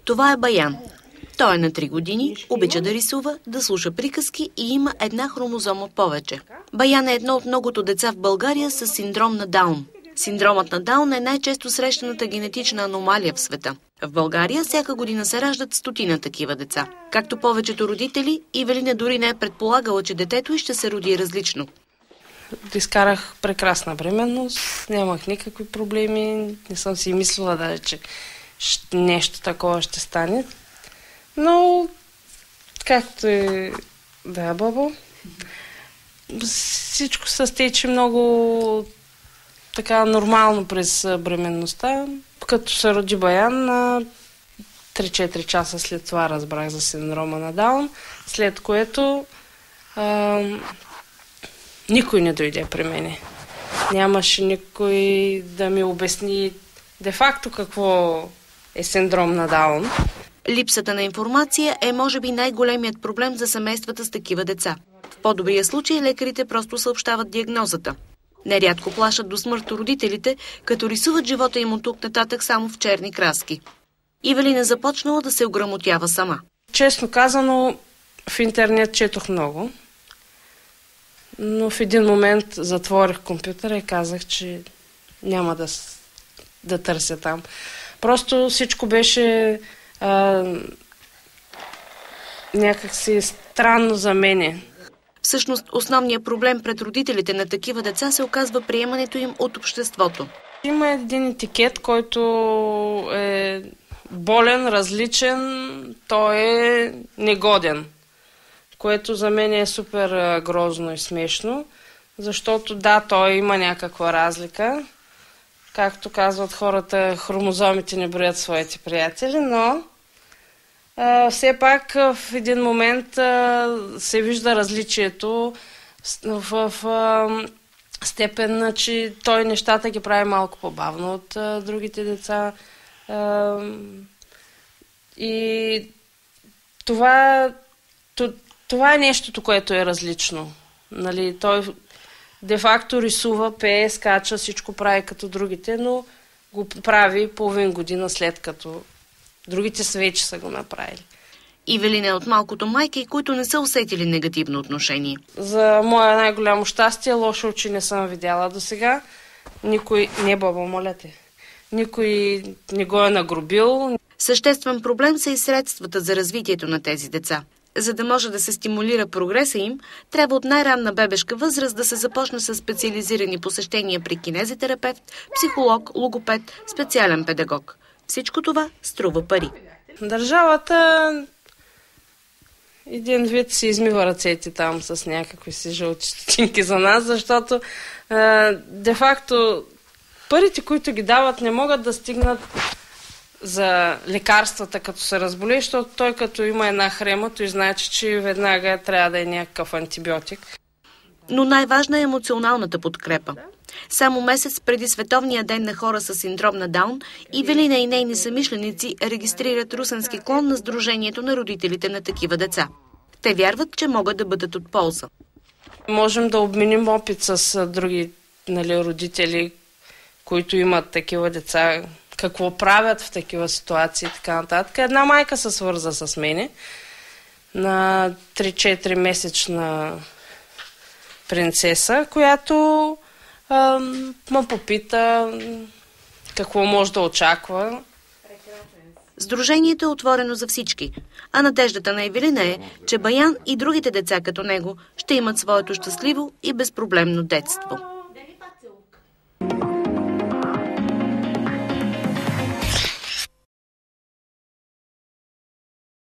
Това е Баян. Той е на 3 години, обича да рисува, да слуша приказки и има една хромозома повече. Баян е едно от многото деца в България с синдром на Даун. Синдромът на Даун е най-често срещаната генетична аномалия в света. В България всяка година се раждат стотина такива деца. Както повечето родители, Ивелина дори не е предполагала, че детето й ще се роди различно. Изкарах прекрасна бременност, нямах никакви проблеми, не съм си мислила даже, че нещо такова ще стане. Но, както е, да, Бобо, всичко се стече много така нормално през бременността. Като се роди Баян, на 3-4 часа след това разбрах за синдрома на Даун, след което никой не дойде при мене. Нямаше никой да ми обясни де-факто какво е синдром на Даун. Липсата на информация е може би най-големият проблем за семействата с такива деца. В по-добрия случай лекарите просто съобщават диагнозата. Нерядко плашат до смърт родителите, като рисуват живота им от тук нататък само в черни краски. Ивелина започнала да се ограмотява сама. Честно казано, в интернет четох много, но в един момент затворих компютъра и казах, че няма да търся там. Просто всичко беше някакси странно за мене. Всъщност, основният проблем пред родителите на такива деца се оказва приемането им от обществото. Има един етикет, който е болен, различен, той е негоден, което за мен е супер грозно и смешно, защото да, той има някаква разлика. Както казват хората, хромозомите не броят своите приятели, но все пак в един момент се вижда различието в степен, че той нещата ги прави малко по-бавно от другите деца. И това е нещото, което е различно. Нали, той де-факто рисува, пее, скача, всичко прави като другите, но го прави половин година след като другите вече са го направили. Ивелина е от малкото майки, които не са усетили негативно отношение. За мое най-голямо щастие, лошо очи не съм видяла до сега. Никой, не баба, моля те, никой не го е нагрубил. Съществен проблем са и средствата за развитието на тези деца. За да може да се стимулира прогреса им, трябва от най-ранна бебешка възраст да се започне с специализирани посещения при кинезитерапевт, психолог, логопед, специален педагог. Всичко това струва пари. Държавата един вид си измива ръцете там с някакви си жълти стотинки за нас, защото де-факто парите, които ги дават, не могат да стигнат за лекарствата, като се разболее, защото той като има една хрема, той знае, че веднага трябва да е някакъв антибиотик. Но най-важна е емоционалната подкрепа. Само месец преди Световния ден на хора с синдром на Даун, Ивелина и нейни съмишленици регистрират русенски клон на Сдружението на родителите на такива деца. Те вярват, че могат да бъдат от полза. Можем да обменим опит с други родители, които имат такива деца, какво правят в такива ситуации и така нататък. Една майка се свърза с мене на 3-4 месечна принцеса, която ме попита какво може да очаква. Сдружението е отворено за всички, а надеждата на Ивелина е, че Баян и другите деца като него ще имат своето щастливо и безпроблемно детство.